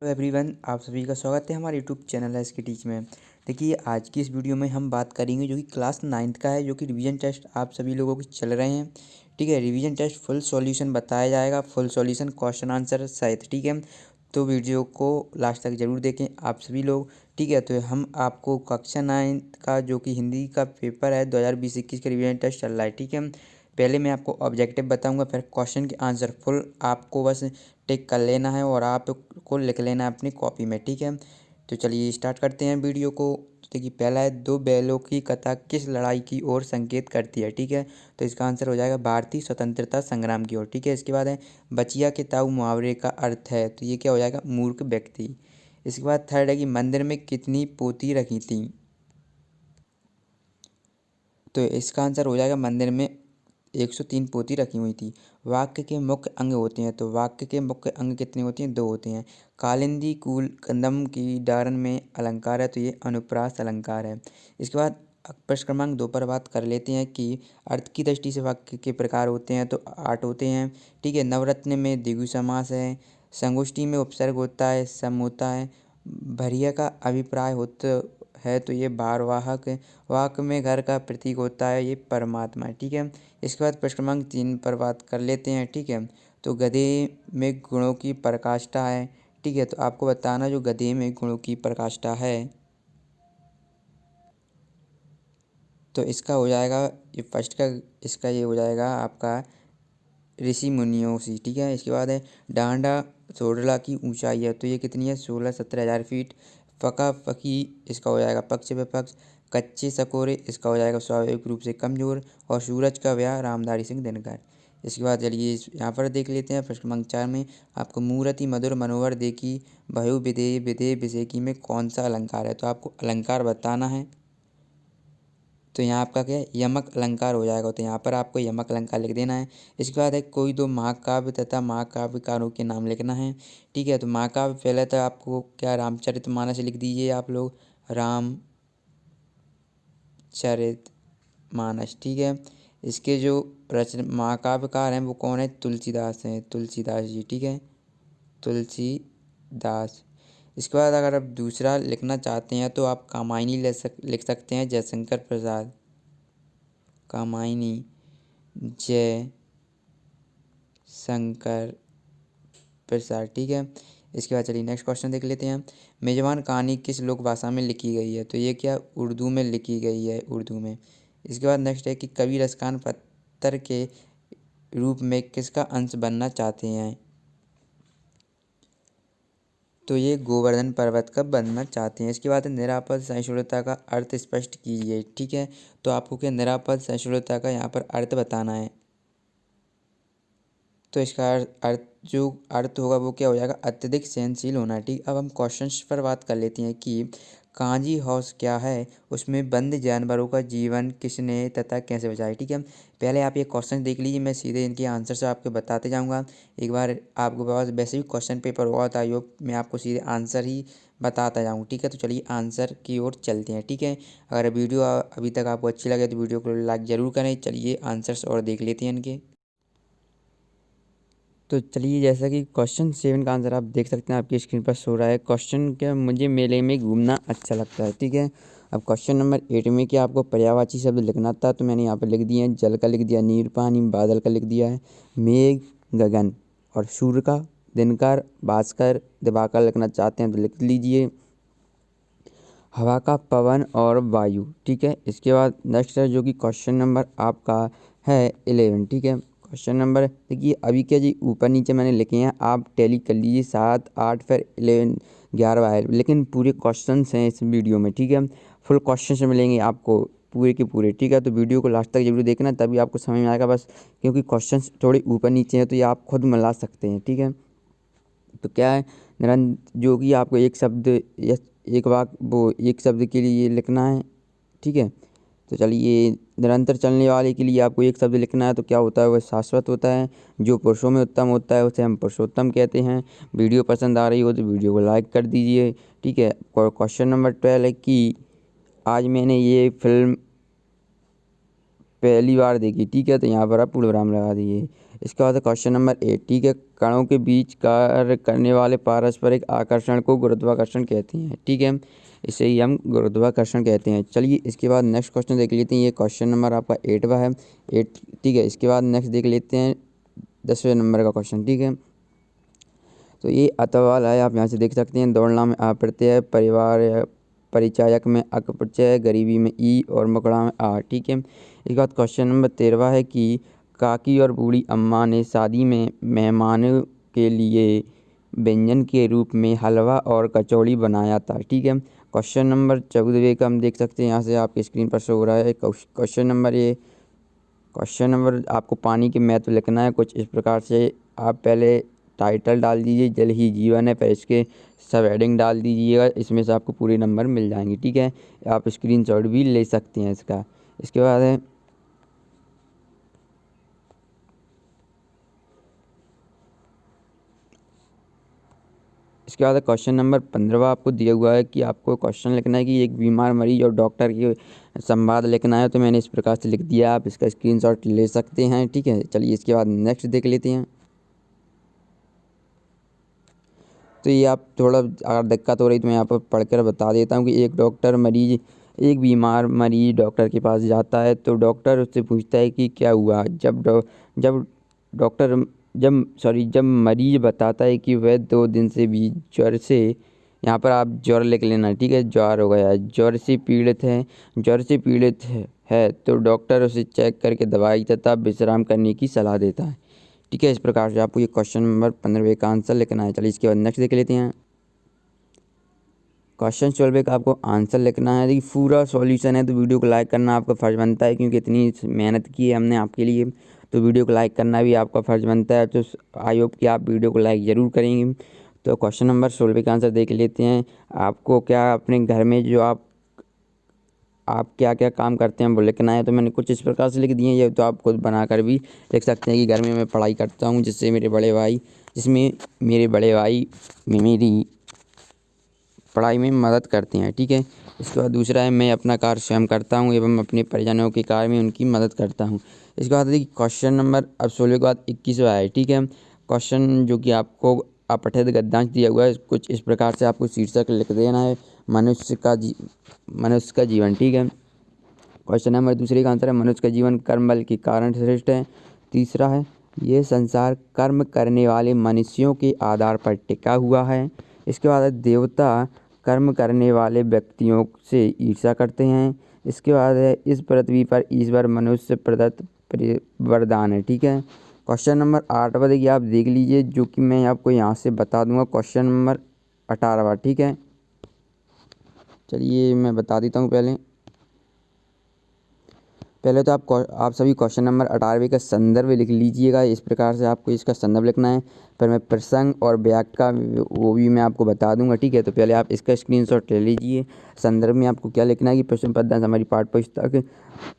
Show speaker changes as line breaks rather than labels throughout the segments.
Hello everyone, आप सभी का स्वागत है हमारे यूट्यूब चैनल है इसके टीच में। देखिए आज की इस वीडियो में हम बात करेंगे जो कि क्लास 9th का है, जो कि रिवीजन टेस्ट आप सभी लोगों के चल रहे हैं। ठीक है, रिवीजन टेस्ट फुल सॉल्यूशन बताया जाएगा, फुल सॉल्यूशन क्वेश्चन आंसर सहित। ठीक है, तो वीडियो को लास्ट तक ज़रूर देखें आप सभी लोग। ठीक है, तो हम आपको कक्षा 9th का जो कि हिंदी का पेपर है 2020-21 का रिवीजन टेस्ट चल रहा है। ठीक है, पहले मैं आपको ऑब्जेक्टिव बताऊंगा, फिर क्वेश्चन के आंसर फुल आपको बस टिक कर लेना है और आपको लिख लेना है अपनी कॉपी में। ठीक है, तो चलिए स्टार्ट करते हैं वीडियो को। तो देखिए पहला है, दो बैलों की कथा किस लड़ाई की ओर संकेत करती है। ठीक है, तो इसका आंसर हो जाएगा भारतीय स्वतंत्रता संग्राम की ओर। ठीक है, इसके बाद है बचिया के ताऊ मुहावरे का अर्थ है, तो ये क्या हो जाएगा, मूर्ख व्यक्ति। इसके बाद थर्ड है कि मंदिर में कितनी पोती रखी थी, तो इसका आंसर हो जाएगा मंदिर में 103 पोती रखी हुई थी। वाक्य के मुख्य अंग होते हैं, तो वाक्य के मुख्य अंग कितने होते हैं, 2 होते हैं। कालिंदी कूल कंदम की डारण में अलंकार है, तो ये अनुप्रास अलंकार है। इसके बाद प्रश्न क्रमांक 2 पर बात कर लेते हैं कि अर्थ की दृष्टि से वाक्य के प्रकार होते हैं, तो 8 होते हैं। ठीक है, नवरत्न में द्विगु समास है, संगोष्ठी में उपसर्ग होता है, सम होता है, भरिया का अभिप्राय होता है, तो ये भारवाहक है, वाक्य में घर का प्रतीक होता है, ये परमात्मा है। ठीक है, इसके बाद प्रश्न क्रमांक 3 पर बात कर लेते हैं। ठीक है, तो गधे में गुणों की पराकाष्ठा है। ठीक है, तो आपको बताना जो गधे में गुणों की पराकाष्ठा है, तो इसका हो जाएगा ये फर्स्ट का, इसका ये हो जाएगा आपका ऋषि मुनियों से। ठीक है, इसके बाद है डांडा सोडला की ऊंचाई है, तो ये कितनी है, 16-17 हज़ार फीट। फका फकी इसका हो जाएगा पक्ष विपक्ष। कच्चे सकोरे इसका हो जाएगा स्वाभाविक रूप से कमजोर। और सूरज का व्याह रामधारी सिंह दिनकर। इसके बाद चलिए यहाँ पर देख लेते हैं प्रश्न क्रमांक 4 में आपको मूर्ति मधुर मनोहर देखी बहु विधेय विधेय विषेकी में कौन सा अलंकार है, तो आपको अलंकार बताना है। तो यहाँ आपका क्या है, यमक अलंकार हो जाएगा, तो यहाँ पर आपको यमक अलंकार लिख देना है। इसके बाद है कोई दो महाकाव्य तथा महाकाव्यकारों के नाम लिखना है। ठीक है, तो महाकाव्य पहले तो आपको क्या, रामचरितमानस लिख दीजिए आप लोग, रामचरितमानस। ठीक है, इसके जो महाकाव्यकार हैं वो कौन है, तुलसीदास हैं, तुलसीदास जी। ठीक है, तुलसीदास। इसके बाद अगर आप दूसरा लिखना चाहते हैं तो आप कामायनी लिख सकते हैं, जयशंकर प्रसाद, कामायनी जय शंकर प्रसाद। ठीक है, इसके बाद चलिए नेक्स्ट क्वेश्चन देख लेते हैं। मेजबान कहानी किस लोक भाषा में लिखी गई है, तो ये क्या, उर्दू में लिखी गई है, उर्दू में। इसके बाद नेक्स्ट है कि कवि रसखान पत्थर के रूप में किसका अंश बनना चाहते हैं, तो ये गोवर्धन पर्वत का बनना चाहते हैं। इसके बाद निरापद सहिष्णुता का अर्थ स्पष्ट कीजिए। ठीक है, तो आपको क्या निरापद सहिष्णुता का यहाँ पर अर्थ बताना है, तो इसका जो अर्थ होगा वो क्या हो जाएगा, अत्यधिक सहनशील होना। ठीक, अब हम क्वेश्चंस पर बात कर लेते हैं कि कांजी हाउस क्या है, उसमें बंद जानवरों का जीवन किसने तथा कैसे बचाया। ठीक है, पहले आप ये क्वेश्चन देख लीजिए, मैं सीधे इनके आंसर से आपको बताते जाऊंगा। एक बार आपके पास वैसे भी क्वेश्चन पेपर हुआ था योग, मैं आपको सीधे आंसर ही बताता जाऊँ। ठीक है, तो चलिए आंसर की ओर चलते हैं। ठीक है, अगर वीडियो अभी तक आपको अच्छी लगे तो वीडियो को लाइक ज़रूर करें। चलिए आंसर्स और देख लेते हैं इनके। तो चलिए जैसा कि क्वेश्चन 7 का आंसर आप देख सकते हैं, आपकी स्क्रीन पर शो रहा है। क्वेश्चन क्या, मुझे मेले में घूमना अच्छा लगता है। ठीक है, अब क्वेश्चन नंबर 8 में क्या आपको पर्यायवाची शब्द लिखना था, तो मैंने यहाँ पर लिख दिए हैं, जल का लिख दिया, नीर पानी, बादल का लिख दिया है, मेघ गगन, और सूर्य का दिनकर भास्कर दिवाकर लिखना चाहते हैं तो लिख लीजिए, हवा का पवन और वायु। ठीक है, इसके बाद नेक्स्ट है जो कि क्वेश्चन नंबर आपका है 11। ठीक है, क्वेश्चन नंबर देखिए अभी क्या जी, ऊपर नीचे मैंने लिखे हैं, आप टैली कर लीजिए, 7 8 फिर 11 11 है, लेकिन पूरे क्वेश्चन हैं इस वीडियो में। ठीक है, फुल क्वेश्चन मिलेंगे आपको पूरे के पूरे। ठीक है, तो वीडियो को लास्ट तक जरूर देखना, तभी आपको समझ में आएगा बस, क्योंकि क्वेश्चन थोड़े ऊपर नीचे हैं तो ये आप खुद मिला सकते हैं। ठीक है, तो क्या है, जो कि आपको एक शब्द या एक वो एक शब्द के लिए लिखना है। ठीक है, तो चलिए निरंतर चलने वाले के लिए आपको एक शब्द लिखना है, तो क्या होता है, वह शाश्वत होता है, जो पुरुषों में उत्तम होता है उसे हम पुरुषोत्तम कहते हैं। वीडियो पसंद आ रही हो तो वीडियो को लाइक कर दीजिए। ठीक है, क्वेश्चन नंबर 12 है कि आज मैंने ये फिल्म पहली बार देखी। ठीक है, तो यहाँ पर आप पूर्ण विराम लगा दीजिए। इसके बाद क्वेश्चन नंबर 8, ठीक है। कणों के बीच कार्य करने वाले पारस्परिक आकर्षण को गुरुत्वाकर्षण कहते हैं, ठीक है। इसे ही हम गुरुत्वाकर्षण कहते हैं। चलिए इसके बाद नेक्स्ट क्वेश्चन देख लेते हैं। ये क्वेश्चन नंबर आपका 8वां है, 8, ठीक है। इसके बाद नेक्स्ट देख लेते हैं 10वें नंबर का क्वेश्चन, ठीक है। तो ये अतवाल है, आप यहाँ से देख सकते हैं। दौड़ना में आ प्रत्यय, परिवार परिचायक में अक प्रत्यय, गरीबी में ई और मकड़ा में आ, ठीक है। इसके बाद क्वेश्चन नंबर 13वां है कि काकी और बूढ़ी अम्मा ने शादी में मेहमानों के लिए व्यंजन के रूप में हलवा और कचौड़ी बनाया था, ठीक है। क्वेश्चन नंबर 14वें का हम देख सकते हैं, यहाँ से आपकी स्क्रीन पर शो हो रहा है। क्वेश्चन नंबर आपको पानी के महत्व लिखना है कुछ इस प्रकार से। आप पहले टाइटल डाल दीजिए, जल ही जीवन है, फिर इसके सब हेडिंग डाल दीजिएगा। इसमें से आपको पूरे नंबर मिल जाएंगे, ठीक है। आप स्क्रीनशॉट भी ले सकते हैं इसका। इसके बाद है क्वेश्चन नंबर 15वां आपको दिया हुआ है कि आपको क्वेश्चन लिखना है कि एक बीमार मरीज और डॉक्टर की संवाद लिखना है। तो मैंने इस प्रकार से लिख दिया, आप इसका स्क्रीनशॉट ले सकते हैं, ठीक है। चलिए इसके बाद नेक्स्ट देख लेते हैं। तो ये आप थोड़ा अगर दिक्कत हो रही तो मैं यहाँ पर पढ़कर बता देता हूँ कि एक बीमार मरीज डॉक्टर के पास जाता है। तो डॉक्टर उससे पूछता है कि क्या हुआ। जब मरीज बताता है कि वह 2 दिन से भी ज्वर से, यहाँ पर आप ज्वर लिख लेना, ठीक है। ज्वर हो गया है, ज्वर से पीड़ित है तो डॉक्टर उसे चेक करके दवाई तथा विश्राम करने की सलाह देता है, ठीक है। इस प्रकार से आपको ये क्वेश्चन नंबर 15वें का आंसर लिखना है। चलिए इसके बाद नेक्स्ट देख लेते हैं। क्वेश्चन 16वें का आपको आंसर लिखना है। देखिए पूरा सॉल्यूशन है तो वीडियो को लाइक करना आपका फ़र्ज़ बनता है, क्योंकि इतनी मेहनत की है हमने आपके लिए, तो वीडियो को लाइक करना भी आपका फ़र्ज़ बनता है। तो आई होप कि आप वीडियो को लाइक ज़रूर करेंगे। तो क्वेश्चन नंबर 16वें का आंसर देख लेते हैं। आपको क्या अपने घर में जो आप क्या क्या काम करते हैं वो लिखना है। तो मैंने कुछ इस प्रकार से लिख दिए हैं, ये तो आप खुद बनाकर भी लिख सकते हैं कि घर में मैं पढ़ाई करता हूँ जिसमें मेरे बड़े भाई मेरी पढ़ाई में मदद करते हैं, ठीक है। इसके बाद दूसरा है मैं अपना कार्य स्वयं करता हूँ एवं अपने परिजनों के कार्य में उनकी मदद करता हूँ। इसके बाद देखिए क्वेश्चन नंबर अब 16 के बाद 21वां है, ठीक है। क्वेश्चन जो कि आपको अपठित गद्यांश दिया हुआ है, कुछ इस प्रकार से आपको शीर्षक लिख देना है, मनुष्य का जीवन, ठीक है। क्वेश्चन नंबर दूसरे का आंसर है मनुष्य का जीवन कर्म बल के कारण श्रेष्ठ है। तीसरा है ये संसार कर्म करने वाले मनुष्यों के आधार पर टिका हुआ है। इसके बाद देवता कर्म करने वाले व्यक्तियों से ईर्ष्या करते हैं। इसके बाद है इस पृथ्वी पर ईश्वर मनुष्य प्रदत्त वरदान है, ठीक है। क्वेश्चन नंबर 8वां देखिए आप देख लीजिए, जो कि मैं आपको यहाँ से बता दूंगा। क्वेश्चन नंबर 18वां, ठीक है। चलिए मैं बता देता हूँ। पहले तो आप सभी क्वेश्चन नंबर 18वें का संदर्भ लिख लीजिएगा। इस प्रकार से आपको इसका संदर्भ लिखना है। फिर मैं प्रसंग और व्याख्या का वो भी मैं आपको बता दूंगा, ठीक है। तो पहले आप इसका स्क्रीनशॉट ले लीजिए। संदर्भ में आपको क्या लिखना है कि प्रश्न पद्यांश हमारी पाठ्य पुस्तक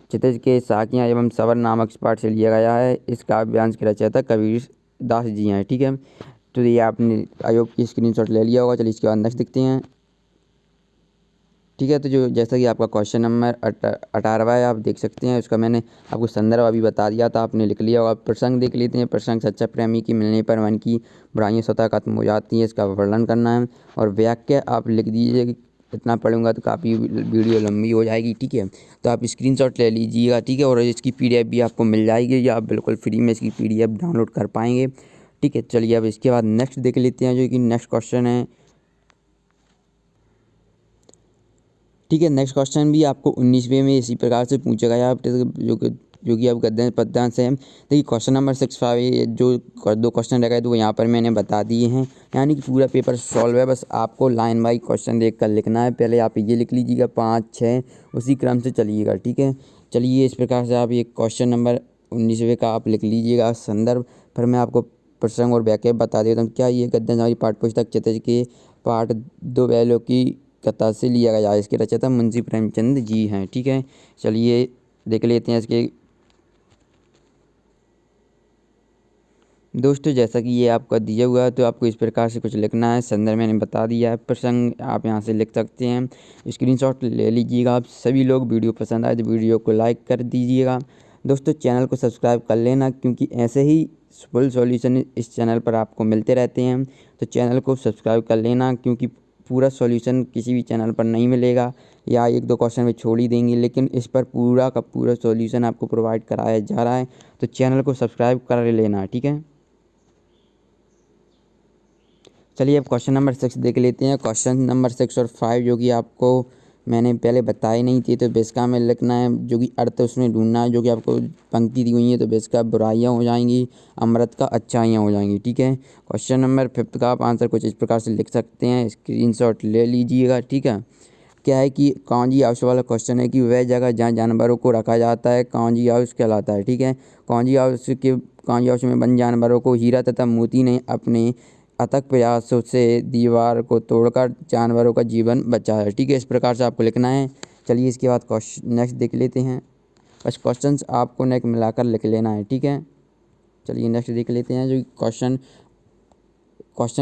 क्षितिज के साखियाँ एवं सवर नामक पाठ से लिया गया है। इस काव्यांश के रचयिता कबीर दास जी हैं, ठीक है। तो ये आपने आयोग की स्क्रीनशॉट ले लिया होगा। चलिए इसके बाद नेक्स्ट देखते हैं, ठीक है। तो जो जैसा कि आपका क्वेश्चन नंबर 18वां है, आप देख सकते हैं। उसका मैंने आपको संदर्भ अभी बता दिया था, आपने लिख लिया होगा। प्रसंग देख लेते हैं। प्रसंग सच्चा प्रेमी की मिलने पर मन की बुराइयां स्वतः खत्म हो जाती हैं, इसका वर्णन करना है। और व्याख्या आप लिख दीजिए कि इतना पढ़ूंगा तो काफ़ी वीडियो लंबी हो जाएगी, ठीक है। तो आप स्क्रीनशॉट ले लीजिएगा, ठीक है। और इसकी PDF भी आपको मिल जाएगी, या आप बिल्कुल फ्री में इसकी PDF डाउनलोड कर पाएंगे, ठीक है। चलिए अब इसके बाद नेक्स्ट देख लेते हैं, जो कि नेक्स्ट क्वेश्चन है, ठीक है। नेक्स्ट क्वेश्चन भी आपको 19वें में इसी प्रकार से पूछा गया, जो कि आप गद्यांश पद्यांश है। देखिए क्वेश्चन नंबर 65 जो 2 क्वेश्चन रह गए तो वो यहाँ पर मैंने बता दिए हैं, यानी कि पूरा पेपर सॉल्व है। बस आपको लाइन बाई क्वेश्चन देख कर लिखना है। पहले आप ये लिख लीजिएगा 5, 6 उसी क्रम से चलिएगा, ठीक है। चलिए इस प्रकार से आप ये क्वेश्चन नंबर 19वें का आप लिख लीजिएगा संदर्भ। फिर मैं आपको प्रसंग और व्याख्या बता देता हूँ। क्या ये गद्यांश हमारी पाठ्य पुस्तक क्षितिज के पाठ 2 बैलों की कथा से लिया गया है। इसके रचयिता मुंशी प्रेमचंद जी हैं, ठीक है। चलिए देख लेते हैं इसके दोस्तों। जैसा कि ये आपका दिया हुआ है तो आपको इस प्रकार से कुछ लिखना है। संदर्भ मैंने बता दिया है। प्रसंग आप यहाँ से लिख सकते हैं, स्क्रीनशॉट ले लीजिएगा। आप सभी लोग वीडियो पसंद आए तो वीडियो को लाइक कर दीजिएगा। दोस्तों चैनल को सब्सक्राइब कर लेना, क्योंकि ऐसे ही फुल सॉल्यूशन इस चैनल पर आपको मिलते रहते हैं। तो चैनल को सब्सक्राइब कर लेना, क्योंकि पूरा सॉल्यूशन किसी भी चैनल पर नहीं मिलेगा, या 1-2 क्वेश्चन में छोड़ ही देंगे, लेकिन इस पर पूरा का पूरा सॉल्यूशन आपको प्रोवाइड कराया जा रहा है। तो चैनल को सब्सक्राइब कर लेना, ठीक है। चलिए अब क्वेश्चन नंबर 6 देख लेते हैं। क्वेश्चन नंबर 6 और 5 जो कि आपको मैंने पहले बताई नहीं थी, तो बेसका में लिखना है, जो कि अर्थ उसमें ढूंढना है। जो कि आपको पंक्ति दी हुई है, तो बेसका बुराइयाँ हो जाएंगी, अमृत का अच्छाइयाँ हो जाएंगी, ठीक है। क्वेश्चन नंबर 5 का आप आंसर कुछ इस प्रकार से लिख सकते हैं, स्क्रीनशॉट ले लीजिएगा, ठीक है। क्या है कि कांजी हाउस वाला क्वेश्चन है कि वह जगह जहाँ जानवरों को रखा जाता है कांजी हाउस कहलाता है, ठीक है। कांजी हाउस में बंद जानवरों को हीरा तथा मोती ने अपने अथक प्रयासों से दीवार को तोड़कर जानवरों का जीवन बचाया है, ठीक है। इस प्रकार से आपको लिखना है। चलिए इसके बाद क्वेश्चन नेक्स्ट देख लेते हैं। बस क्वेश्चन आपको नेक्स्ट मिलाकर लिख लेना है, ठीक है। चलिए नेक्स्ट देख लेते हैं। जो क्वेश्चन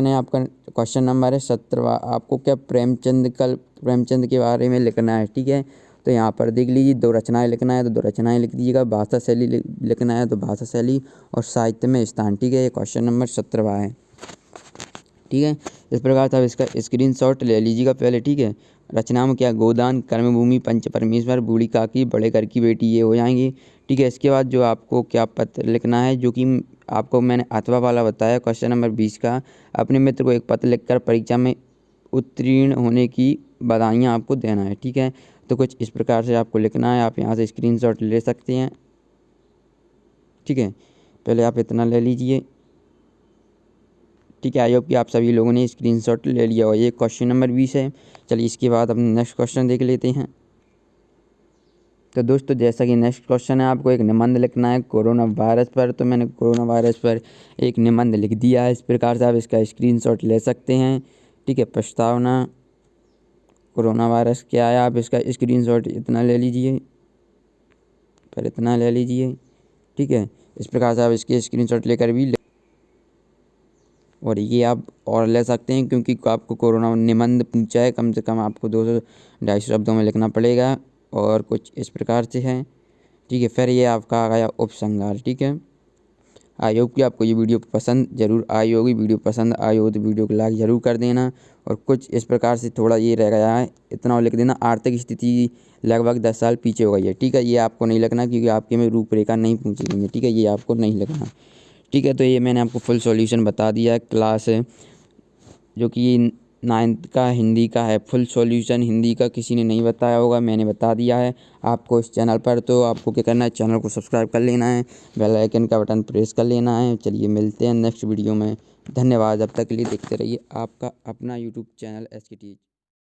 है आपका, क्वेश्चन नंबर है 17। आपको क्या प्रेमचंद के बारे में लिखना है, ठीक है। तो यहाँ पर देख लीजिए, 2 रचनाएं लिखना है तो 2 रचनाएं लिख दीजिएगा, भाषा शैली लिखना है तो भाषा शैली, और साहित्य में स्थान, ठीक है। ये क्वेश्चन नंबर 17 है, ठीक है। इस प्रकार से आप इसका स्क्रीनशॉट ले लीजिएगा पहले, ठीक है। रचनाओं में क्या, गोदान, कर्मभूमि, पंच परमेश्वर, बूढ़ी काकी, बड़े घर की बेटी, ये हो जाएंगी, ठीक है। इसके बाद जो आपको क्या पत्र लिखना है, जो कि आपको मैंने अथवा वाला बताया, क्वेश्चन नंबर 20 का, अपने मित्र को एक पत्र लिखकर परीक्षा में उत्तीर्ण होने की बधाइयाँ आपको देना है, ठीक है। तो कुछ इस प्रकार से आपको लिखना है, आप यहाँ से स्क्रीनशॉट ले सकते हैं, ठीक है। पहले आप इतना ले लीजिए, ठीक है। आई होप कि आप सभी लोगों ने स्क्रीनशॉट ले लिया हो। ये क्वेश्चन नंबर 20 है। चलिए इसके बाद हम नेक्स्ट क्वेश्चन देख लेते हैं। तो दोस्तों जैसा कि नेक्स्ट क्वेश्चन है, आपको एक निबंध लिखना है कोरोना वायरस पर। तो मैंने कोरोना वायरस पर एक निबंध लिख दिया है। इस प्रकार से आप इसका स्क्रीनशॉट ले सकते हैं, ठीक है। प्रस्तावना, कोरोना वायरस क्या है, आप इसका स्क्रीनशॉट इतना ले लीजिए, फिर इतना ले लीजिए, ठीक है। इस प्रकार से आप इसके स्क्रीनशॉट लेकर भी और ये आप और ले सकते हैं, क्योंकि आपको कोरोना निबंध पूछा है, कम से कम आपको 200-250 शब्दों में लिखना पड़ेगा, और कुछ इस प्रकार से है, ठीक है। फिर ये आपका आ गया उपसंहार, ठीक है। आई होप कि आपको ये वीडियो पसंद जरूर आई होगी। वीडियो पसंद आई हो तो वीडियो को लाइक ज़रूर कर देना, और कुछ इस प्रकार से थोड़ा ये रह गया है, इतना लिख देना, आर्थिक स्थिति लगभग 10 साल पीछे हो गई है, ठीक है। ये आपको नहीं लिखना, क्योंकि आपके में रूपरेखा नहीं पूछी गई है, ठीक है। ये आपको नहीं लिखना, ठीक है। तो ये मैंने आपको फुल सॉल्यूशन बता दिया है। क्लास जो कि 9th का हिंदी का है, फुल सॉल्यूशन हिंदी का किसी ने नहीं बताया होगा, मैंने बता दिया है आपको इस चैनल पर। तो आपको क्या करना है, चैनल को सब्सक्राइब कर लेना है, बेल आइकन का बटन प्रेस कर लेना है। चलिए मिलते हैं नेक्स्ट वीडियो में, धन्यवाद। अब तक के लिए देखते रहिए आपका अपना यूट्यूब चैनल SK Teach।